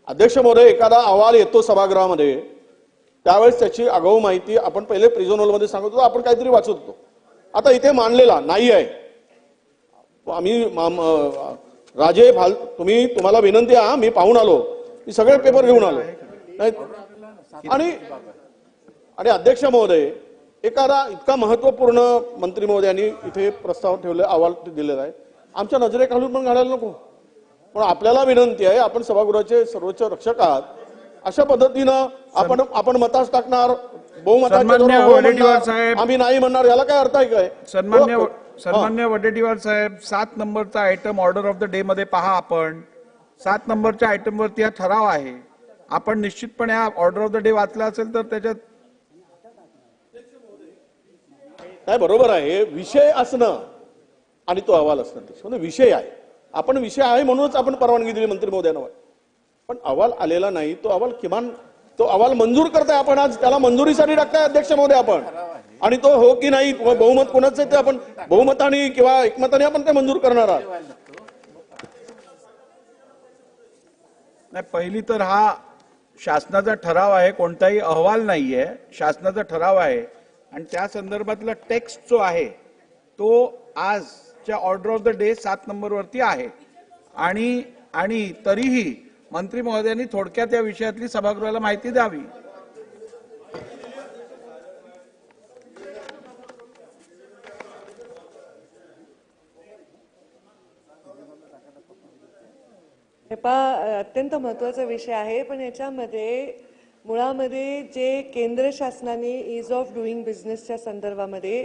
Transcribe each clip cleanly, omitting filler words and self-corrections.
अध्यक्ष महोदय, एखादा अहवाल येतो सभागृहामध्ये त्यावेळेस त्याची आगाऊ माहिती आपण पहिले प्रिझन हॉलमध्ये सांगत होतो, आपण काहीतरी वाचत होतो. आता इथे मांडलेला नाही आहे. आम्ही राजे तुम्हाला विनंती आहे, मी पाहून आलो, मी सगळे पेपर घेऊन आलो आणि अध्यक्ष महोदय, एखादा इतका महत्वपूर्ण मंत्री महोदयांनी इथे प्रस्ताव ठेवले, अहवाल दिलेला आहे, आमच्या नजरेखालून पण घालायला नको. पण आपल्याला विनंती आहे, आपण सभागृहाचे सर्वोच्च रक्षक आहात, अशा पद्धतीनं आपण मतास टाकणार, बहुमताचे आम्ही नाही म्हणणार, याला काय अर्थ आहे काय? सन्मान्य वडेट्टीवार साहेब, 7 नंबरचा item order of the day मध्ये पहा. आपण 7 नंबरच्या आयटम वरती हा ठराव आहे. आपण निश्चितपणे हा ऑर्डर ऑफ द डे वाचला असेल तर त्याच्यात काय बरोबर आहे. विषय असणं आणि तो अहवाल असणं, विषय आहे. आपण विषय आहे म्हणूनच आपण परवानगी दिली मंत्री महोदयांना, पण अहवाल आलेला नाही. तो अहवाल किमान तो अहवाल मंजूर करताय आपण, आज त्याला मंजुरीसाठी टाकताय अध्यक्ष महोदय आपण, आणि तो हो की नाही बहुमत कोणाचं ते आपण बहुमताने किंवा एकमताने आपण ते मंजूर करणार आहात. नाही, पहिली तर हा शासनाचा ठराव आहे, कोणताही अहवाल नाहीये, शासनाचा ठराव आहे आणि त्या संदर्भातला टेक्स्ट जो आहे तो आजच्या order of the day 7 number वरती आहे आणि तरीही मंत्री महोदयांनी थोडक्यात या विषयातली सभागृहाला माहिती द्यावी. हे अत्यंत महत्त्वाचा विषय आहे, पण याच्यामध्ये मुळामध्ये जे केंद्र शासनाने ईज ऑफ डुईंग बिझनेसच्या संदर्भामध्ये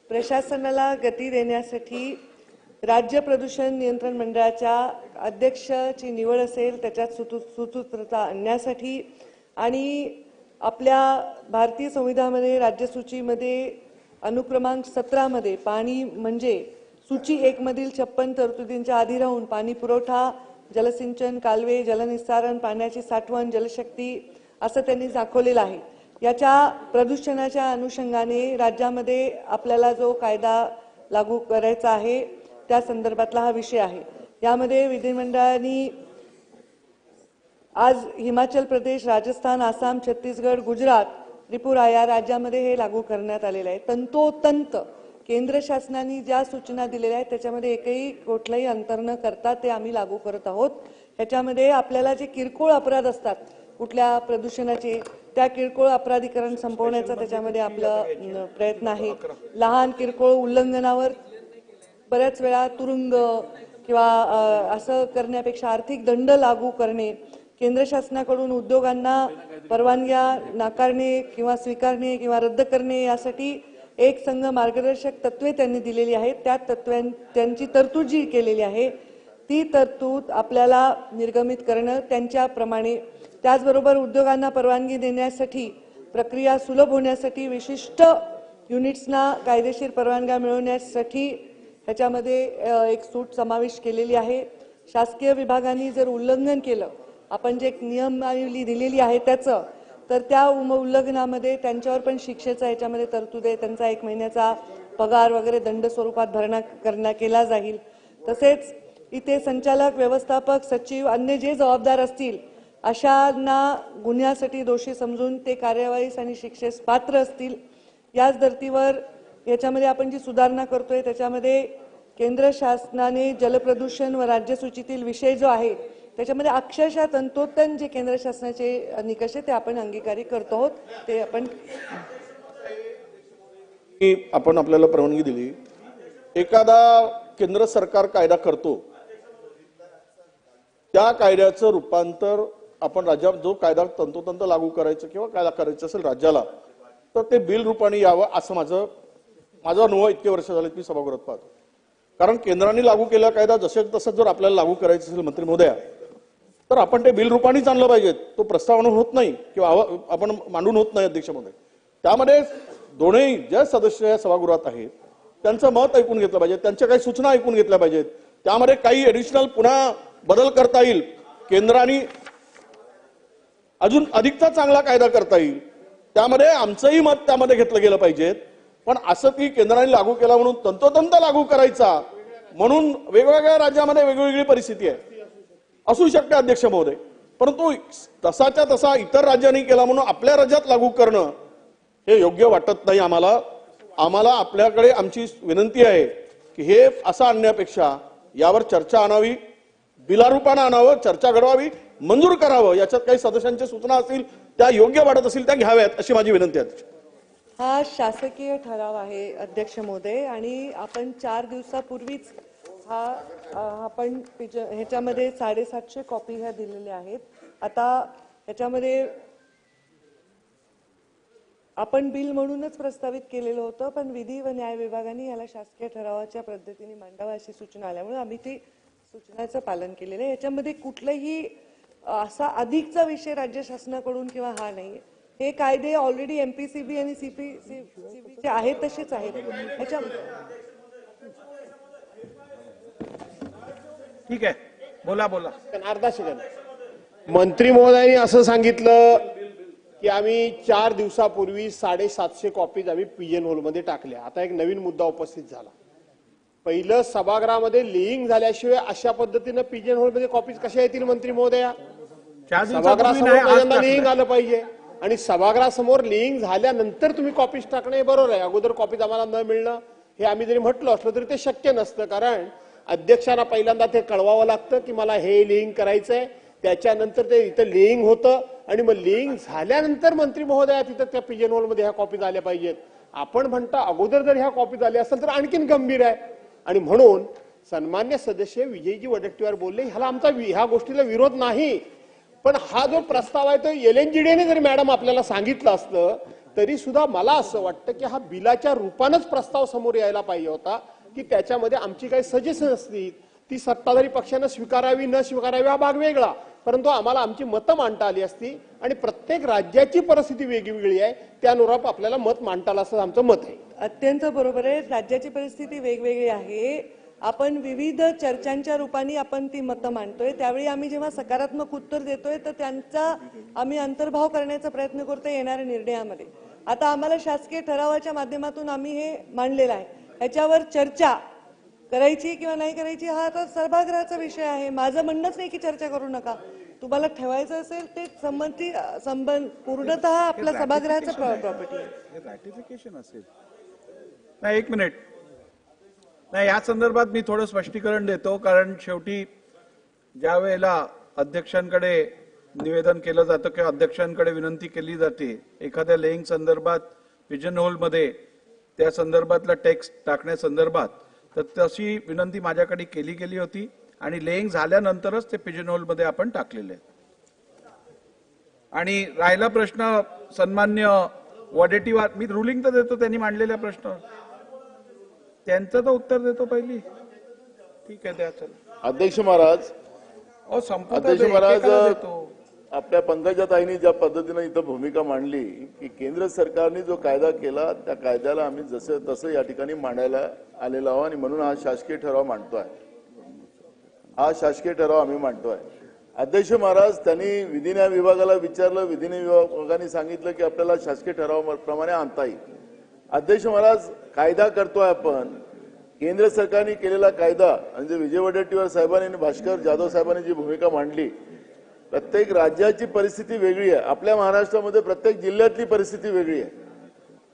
प्रशासनाला गती देण्यासाठी राज्य प्रदूषण नियंत्रण मंडळाच्या अध्यक्षाची निवड असेल, त्याच्यात सुसूत्रता आणण्यासाठी आणि आपल्या भारतीय संविधानामध्ये राज्यसूचीमध्ये अनुक्रमांक 17 मध्ये पाणी म्हणजे सूची 1 मधील 56 तरतुदींच्या आधी राहून पाणी पुरवठा, जलसिंचन, कालवे, जलनिस्सारण, पाण्याची साठवण, जलशक्ती असं त्यांनी दाखवलेलं आहे. याच्या प्रदूषणाच्या अनुषंगाने राज्यामध्ये आपल्याला जो कायदा लागू करायचा आहे त्या संदर्भातला हा विषय आहे. यामध्ये विधिमंडळाने आज हिमाचल प्रदेश, राजस्थान, आसाम, छत्तीसगड, गुजरात, त्रिपुरा या राज्यामध्ये हे लागू करण्यात आलेलं आहे. तंतोतंत केंद्र शासनाने ज्या सूचना दिलेल्या आहेत त्याच्यामध्ये एकही कुठलाही अंतर न करता ते आम्ही लागू करत आहोत. ह्याच्यामध्ये आपल्याला जे किरकोळ अपराध असतात कुठल्या प्रदूषणाचे, त्या किरकोळ अपराधीकरण संपवण्याचा त्याच्यामध्ये आपला प्रयत्न आहे. लहान किरकोळ उल्लंघनावर बऱ्याच वेळा तुरुंग किंवा असं करण्यापेक्षा आर्थिक दंड लागू करणे, केंद्र शासनाकडून उद्योगांना परवानग्या नाकारणे किंवा स्वीकारणे किंवा रद्द करणे यासाठी एक संघ मार्गदर्शक तत्वे त्यांनी दिलेली आहेत. त्या त्यांची तरतूद जी केलेली आहे ती तरतूद आपल्याला निर्गमित करणं त्यांच्याप्रमाणे. त्याचबरोबर उद्योगांना परवानगी देण्यासाठी प्रक्रिया सुलभ होण्यासाठी विशिष्ट युनिट्सना कायदेशीर परवानग्या मिळवण्यासाठी ह्याच्यामध्ये एक सूट समावेश केलेली आहे. शासकीय विभागांनी जर उल्लंघन केलं, आपण जे नियमावली दिलेली आहे त्याचं, तर त्या उल्लंघनामध्ये त्यांच्यावर पण शिक्षेचा याच्यामध्ये तरतूद आहे. त्यांचा 1 महिन्याचा पगार वगैरे दंड स्वरूपात भरणा केला जाईल. तसेच इथे संचालक, व्यवस्थापक, सचिव, अन्य जे जबाबदार असतील अशांना गुन्ह्यासाठी दोषी समजून ते कार्यवाहीस आणि शिक्षेस पात्र असतील. याच धर्तीवर याच्यामध्ये आपण जी सुधारणा करतोय त्याच्यामध्ये केंद्र शासनाने जलप्रदूषण व राज्यसूचीतील विषय जो आहे त्याच्यामध्ये अक्षरशः तंतोतंत जे केंद्र शासनाचे निकष ते आपण अंगीकारी करतो आहोत. ते आपण आपल्याला परवानगी दिली. एखादा केंद्र सरकार कायदा करतो, त्या कायद्याचं रूपांतर आपण राज्यात जो कायदा तंतोतंत लागू करायचं किंवा कायदा करायचं असेल राज्याला, तर ते बिल रूपाने यावं असं माझा अनुभव इतके वर्ष झाले मी सभागृहात पाहतो. कारण केंद्राने लागू केलेला कायदा जसे तसंच जर आपल्याला लागू करायचं असेल मंत्री महोदया, तर आपण ते बिल रूपानेच आणलं पाहिजे. तो प्रस्तावना होत नाही किंवा आपण मांडून होत नाही अध्यक्ष महोदय. त्यामध्ये दोन्ही ज्या सदस्य या सभागृहात आहेत त्यांचं मत ऐकून घेतलं पाहिजे, त्यांच्या काही सूचना ऐकून घेतल्या पाहिजेत. त्यामध्ये काही ऍडिशनल पुन्हा बदल करता येईल, केंद्राने अजून अधिकचा चांगला कायदा करता येईल, त्यामध्ये आमचंही मत त्यामध्ये घेतलं गेलं पाहिजे. पण असं की केंद्राने लागू केला म्हणून तंतोतंत लागू करायचा म्हणून वेगवेगळ्या राज्यामध्ये वेगवेगळी परिस्थिती आहे, असू शकते अध्यक्ष महोदय. परंतु तसाच्या तसा इतर राज्यांनी केला म्हणून आपल्या राज्यात लागू करणं हे योग्य वाटत नाही आम्हाला आपल्याकडे आमची विनंती आहे की हे असं आणण्यापेक्षा यावर चर्चा आणावी, बिलारूपानं आणावं, चर्चा घडवावी, मंजूर करावं. याच्यात काही सदस्यांच्या सूचना असतील त्या योग्य वाटत असतील त्या घ्याव्यात अशी माझी विनंती आहे. हा शासकीय ठराव आहे अध्यक्ष महोदय, आणि आपण 4 दिवसापूर्वीच आपण ह्याच्यामध्ये 750 कॉपी ह्या दिलेल्या आहेत. आता ह्याच्यामध्ये आपण बिल म्हणूनच प्रस्तावित केलेलं होतं, पण विधी व न्याय विभागाने याला शासकीय ठरावाच्या पद्धतीने मांडावा अशी सूचना आल्यामुळे आम्ही ती सूचनाचं पालन केलेलं आहे. याच्यामध्ये कुठलाही असा अधिकचा विषय राज्य शासनाकडून किंवा हा नाही. हे कायदे ऑलरेडी एमपीसीबी आणि सीपीसीबीचे आहेत तसेच आहेत. ह्याच्या ठीक आहे, बोला बोला. अर्धा सेकंद. मंत्री महोदयांनी असं सांगितलं की आम्ही 4 दिवसापूर्वी 750 कॉपीज आम्ही पिजन होलमध्ये टाकल्या. आता एक नवीन मुद्दा उपस्थित झाला. पहिलं सभागृहामध्ये लिहिंग झाल्याशिवाय अशा पद्धतीनं पिजन होलमध्ये कॉपीज कशा येतील मंत्री महोदया? 4 दिवसापूर्वी सभागृहासमोर नाही, आज पहिल्यांदा टाकलं. लिहिंग आलं पाहिजे आणि सभागृहासमोर लिहिंग झाल्यानंतर तुम्ही कॉपीज टाकणे बरोबर आहे. अगोदर कॉपीज आम्हाला न मिळणं हे आम्ही जरी म्हटलं असलं तरी ते शक्य नसतं, कारण अध्यक्षांना पहिल्यांदा ते कळवावं लागतं की मला हे लिहिंग करायचंय, त्याच्यानंतर ते इथं लिहिंग होतं आणि मग लिहिंग झाल्यानंतर मंत्री महोदया तिथं त्या पिजन होलमध्ये ह्या कॉपीज आल्या पाहिजेत. आपण म्हणता अगोदर जर ह्या कॉपीज आल्या असेल तर आणखीन गंभीर आहे. आणि म्हणून सन्मान्य सदस्य विजयजी वडेट्टीवार बोलले ह्याला आमचा ह्या गोष्टीला विरोध नाही, पण हा जो प्रस्ताव आहे तो एलएनजीडीने जर मॅडम आपल्याला सांगितलं असतं तरी सुद्धा मला असं वाटतं की हा बिलाच्या रूपानच प्रस्ताव समोर यायला पाहिजे होता, की त्याच्यामध्ये आमची काही सजेशन असतील ती सत्ताधारी पक्षानं स्वीकारावी न स्वीकारावी हा भाग वेगळा, परंतु आम्हाला आमची मतं मांडता आली असती. आणि प्रत्येक राज्याची परिस्थिती वेगवेगळी आहे, त्यानुसार आपल्याला मत मांडता आलं असं आमचं मत आहे. अत्यंत बरोबर आहे. राज्याची परिस्थिती वेगवेगळी आहे. आपण विविध चर्चांच्या रूपाने आपण ती मतं मांडतोय. त्यावेळी आम्ही जेव्हा सकारात्मक उत्तर देतोय तर त्यांचा आम्ही अंतर्भाव करण्याचा प्रयत्न करतोय येणाऱ्या निर्णयामध्ये. आता आम्हाला शासकीय ठरावाच्या माध्यमातून आम्ही हे मांडलेलं आहे. ह्याच्यावर चर्चा करायची किंवा नाही करायची हा आता सभागृहाचा विषय आहे. माझं म्हणणंच नाही की चर्चा करू नका. तुम्हाला ठेवायचं असेल ते संबंध पूर्णतः आपल्या सभागृहाचा प्रॉपर्टी आहे. रॅटिफिकेशन असेल. नाही, 1 मिनिट. नाही, या संदर्भात मी थोडं स्पष्टीकरण देतो, कारण शेवटी ज्या वेळेला अध्यक्षांकडे निवेदन केलं जातं किंवा अध्यक्षांकडे विनंती केली जाते एखाद्या लेईंग संदर्भात पिजन होलमध्ये त्या संदर्भातला टेक्स्ट टाकण्यासंदर्भात, तर तशी विनंती माझ्याकडे केली गेली होती आणि लेईंग झाल्यानंतरच ते पिजन होलमध्ये आपण टाकलेले आहे. आणि राहिला प्रश्न सन्मान्य वडेट्टीवार, मी रुलिंग तर देतो त्यांनी मांडलेल्या प्रश्न, त्यांचं तर उत्तर देतो पहिली. ठीक आहे, द्या. चला अध्यक्ष महाराज, अध्यक्ष महाराज, आपल्या पंकजाताईंनी ज्या पद्धतीने इथं भूमिका मांडली की केंद्र सरकारने जो कायदा केला त्या कायद्याला आम्ही जसं तसं या ठिकाणी मांडायला आलेलो आहोत आणि म्हणून हा शासकीय ठराव मांडतोय. हा शासकीय ठराव आम्ही मांडतोय. अध्यक्ष महाराज, त्यांनी विधी न्याय विभागाला विचारलं, विधी न्याय विभागाने सांगितलं की आपल्याला शासकीय ठरावाप्रमाणे आणता येईल. अध्यक्ष महाराज, कायदा करतोय आपण, केंद्र सरकारने केलेला कायदा आणि जे विजय वडेट्टीवार साहेबांनी आणि भास्कर जाधव साहेबांनी जी भूमिका मांडली, प्रत्येक राज्याची परिस्थिती वेगळी आहे. आपल्या महाराष्ट्रामध्ये प्रत्येक जिल्ह्यातली परिस्थिती वेगळी आहे.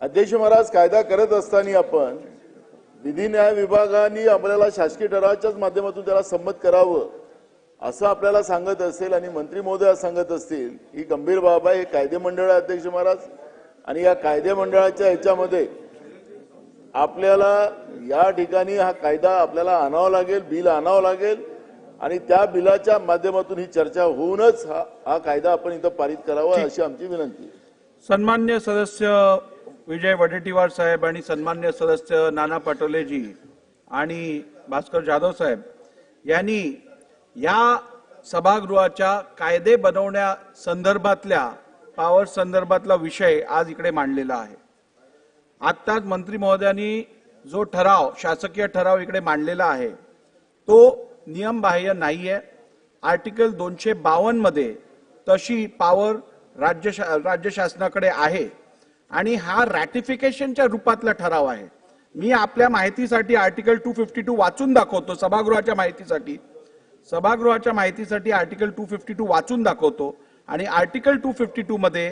अध्यक्ष महाराज, कायदा करत असताना आपण विधी न्याय विभागाने आपल्याला शासकीय ठरावाच्याच माध्यमातून त्याला संमत करावं असं आपल्याला सांगत असेल आणि मंत्री महोदय सांगत असतील, ही गंभीर बाब आहे. हे कायदे मंडळ आहे अध्यक्ष महाराज, आणि या कायदे मंडळाच्या ह्याच्यामध्ये आपल्याला या ठिकाणी हा कायदा आपल्याला आणावा लागेल, बिल आणावं लागेल आणि त्या बिलाच्या माध्यमातून ही चर्चा होऊनच हा कायदा आपण इथं पारित करावा अशी आमची विनंती. सन्मान्य सदस्य विजय वडेट्टीवार साहेब आणि सन्मान्य सदस्य नाना पटोलेजी आणि भास्कर जाधव साहेब यांनी या सभागृहाच्या कायदे बनवण्या संदर्भातल्या पॉवर संदर्भातला विषय आज इकडे मांडलेला आहे. आत्ताच मंत्री महोदयांनी जो ठराव, शासकीय ठराव इकडे मांडलेला आहे तो नियमबाह्य नाहीये. आर्टिकल 252 मध्ये तशी पॉवर राज्य शासनाकडे आहे आणि हा रॅटिफिकेशनच्या रूपातला ठराव आहे. मी आपल्या माहितीसाठी आर्टिकल 252 वाचून दाखवतो सभागृहाच्या माहितीसाठी. सभागृहाच्या माहितीसाठी आर्टिकल 252 वाचून दाखवतो आणि आर्टिकल 252 मध्ये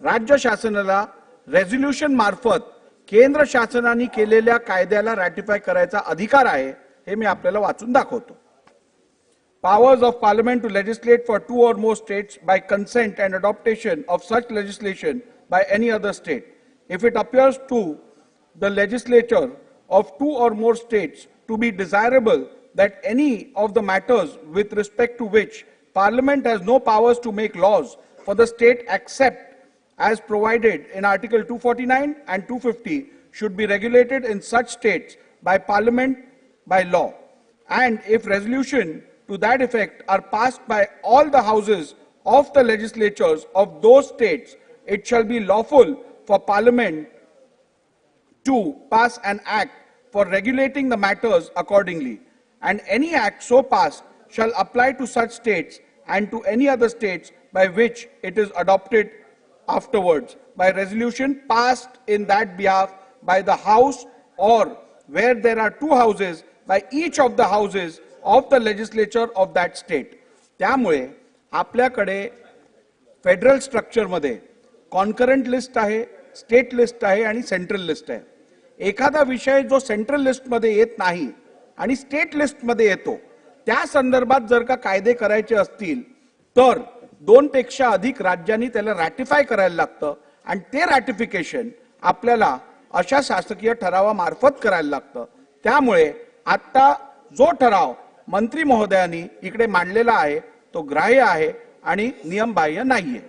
राज्य शासनाला रेझोल्युशन मार्फत केंद्र शासनाने केलेल्या कायद्याला रॅटिफाय करायचा अधिकार आहे, हे मी आपल्याला वाचून दाखवतो. Powers of Parliament to legislate for 2 or more states by consent and adoption of such legislation by any other state. If it appears to the legislature of 2 or more states to be desirable that any of the matters with respect to which Parliament has no powers to make laws for the state except as provided in Article 249 and 250 should be regulated in such states by Parliament by law. And if resolution to that effect are passed by all the houses of the legislatures of those states, it shall be lawful for Parliament to pass an act for regulating the matters accordingly. And any act so passed shall apply to such states and to any other states by which it is adopted afterwards by resolution passed in that behalf by the House, or where there are 2 houses, by each of the houses of the legislature of that state. त्यामुळे आपल्याकडे federal स्ट्रक्चरमध्ये concurrent list आहे, state list आहे आणि central list आहे. एखादा विषय जो सेंट्रल लिस्टमध्ये येत नाही आणि स्टेट लिस्टमध्ये येतो, त्या संदर्भात जर का कायदे करायचे असतील तर 2 पेक्षा अधिक राज्यांनी त्याला रॅटिफाय करायला लागतं आणि ते रॅटिफिकेशन आपल्याला अशा शासकीय ठरावामार्फत करायला लागतं. त्यामुळे आता जो ठराव मंत्री महोदयांनी इकडे मांडलेला आहे तो ग्राह्य आहे आणि नियमबाह्य नाहीये.